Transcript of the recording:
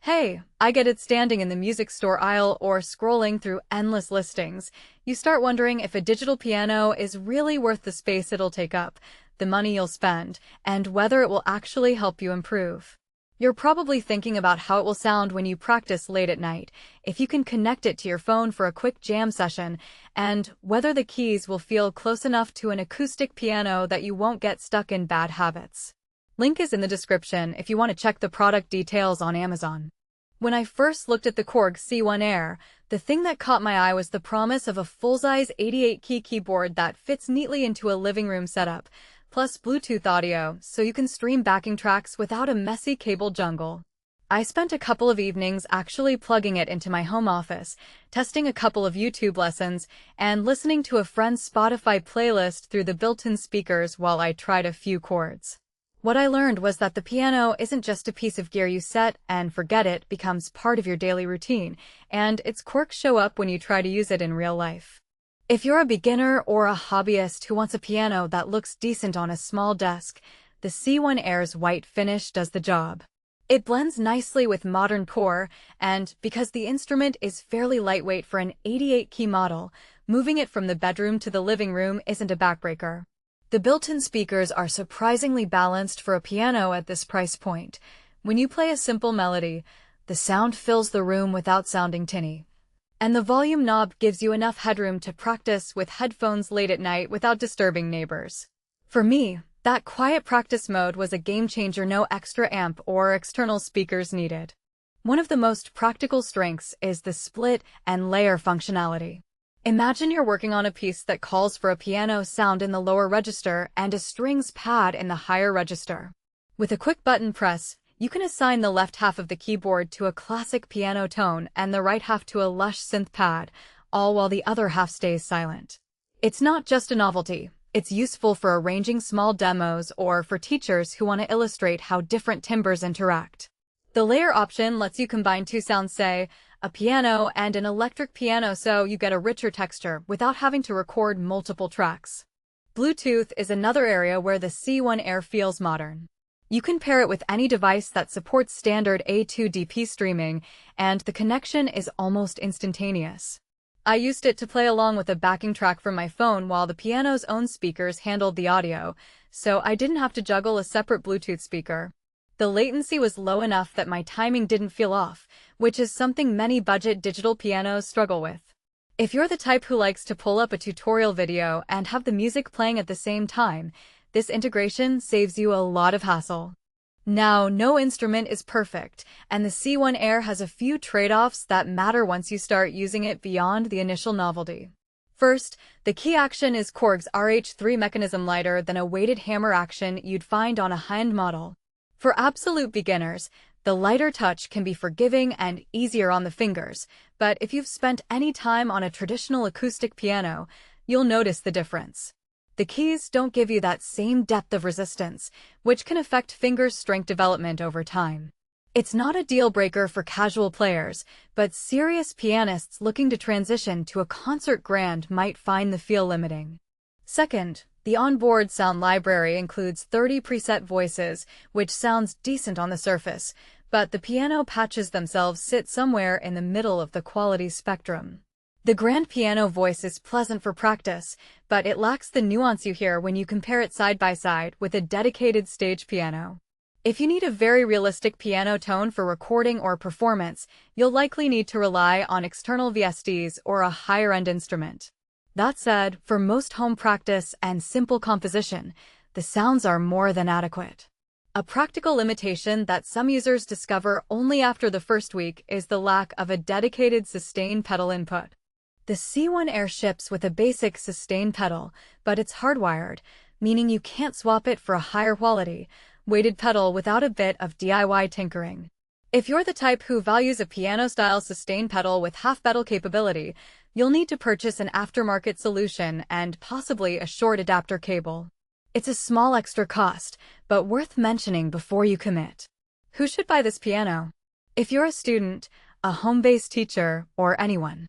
Hey, I get it. Standing in the music store aisle or scrolling through endless listings, you start wondering if a digital piano is really worth the space it'll take up, the money you'll spend, and whether it will actually help you improve. You're probably thinking about how it will sound when you practice late at night, if you can connect it to your phone for a quick jam session, and whether the keys will feel close enough to an acoustic piano that you won't get stuck in bad habits. Link is in the description if you want to check the product details on Amazon. When I first looked at the Korg C1 Air, the thing that caught my eye was the promise of a full-size 88-key keyboard that fits neatly into a living room setup, plus Bluetooth audio, so you can stream backing tracks without a messy cable jungle. I spent a couple of evenings actually plugging it into my home office, testing a couple of YouTube lessons, and listening to a friend's Spotify playlist through the built-in speakers while I tried a few chords. What I learned was that the piano isn't just a piece of gear you set and forget. It becomes part of your daily routine, and its quirks show up when you try to use it in real life. If you're a beginner or a hobbyist who wants a piano that looks decent on a small desk, the C1 Air's white finish does the job. It blends nicely with modern core, and because the instrument is fairly lightweight for an 88-key model, moving it from the bedroom to the living room isn't a backbreaker. The built-in speakers are surprisingly balanced for a piano at this price point. When you play a simple melody, the sound fills the room without sounding tinny. And the volume knob gives you enough headroom to practice with headphones late at night without disturbing neighbors. For me, that quiet practice mode was a game changer. No extra amp or external speakers needed. One of the most practical strengths is the split and layer functionality. Imagine you're working on a piece that calls for a piano sound in the lower register and a strings pad in the higher register. With a quick button press, you can assign the left half of the keyboard to a classic piano tone and the right half to a lush synth pad, all while the other half stays silent. It's not just a novelty, it's useful for arranging small demos or for teachers who want to illustrate how different timbres interact. The layer option lets you combine two sounds, say, a piano and an electric piano, so you get a richer texture without having to record multiple tracks. Bluetooth is another area where the C1 Air feels modern. You can pair it with any device that supports standard A2DP streaming, and the connection is almost instantaneous. I used it to play along with a backing track from my phone while the piano's own speakers handled the audio, so I didn't have to juggle a separate Bluetooth speaker. The latency was low enough that my timing didn't feel off, which is something many budget digital pianos struggle with. If you're the type who likes to pull up a tutorial video and have the music playing at the same time, this integration saves you a lot of hassle. Now, no instrument is perfect, and the C1 Air has a few trade-offs that matter once you start using it beyond the initial novelty. First, the key action is Korg's RH3 mechanism, lighter than a weighted hammer action you'd find on a high-end model. For absolute beginners, the lighter touch can be forgiving and easier on the fingers, but if you've spent any time on a traditional acoustic piano, you'll notice the difference. The keys don't give you that same depth of resistance, which can affect finger strength development over time. It's not a deal-breaker for casual players, but serious pianists looking to transition to a concert grand might find the feel limiting. Second, the onboard sound library includes 30 preset voices, which sounds decent on the surface, but the piano patches themselves sit somewhere in the middle of the quality spectrum. The grand piano voice is pleasant for practice, but it lacks the nuance you hear when you compare it side by side with a dedicated stage piano. If you need a very realistic piano tone for recording or performance, you'll likely need to rely on external VSTs or a higher-end instrument. That said, for most home practice and simple composition, the sounds are more than adequate. A practical limitation that some users discover only after the first week is the lack of a dedicated sustain pedal input. The C1 Air ships with a basic sustain pedal, but it's hardwired, meaning you can't swap it for a higher quality, weighted pedal without a bit of DIY tinkering. If you're the type who values a piano-style sustain pedal with half-pedal capability, you'll need to purchase an aftermarket solution and possibly a short adapter cable. It's a small extra cost, but worth mentioning before you commit. Who should buy this piano? If you're a student, a home-based teacher, or anyone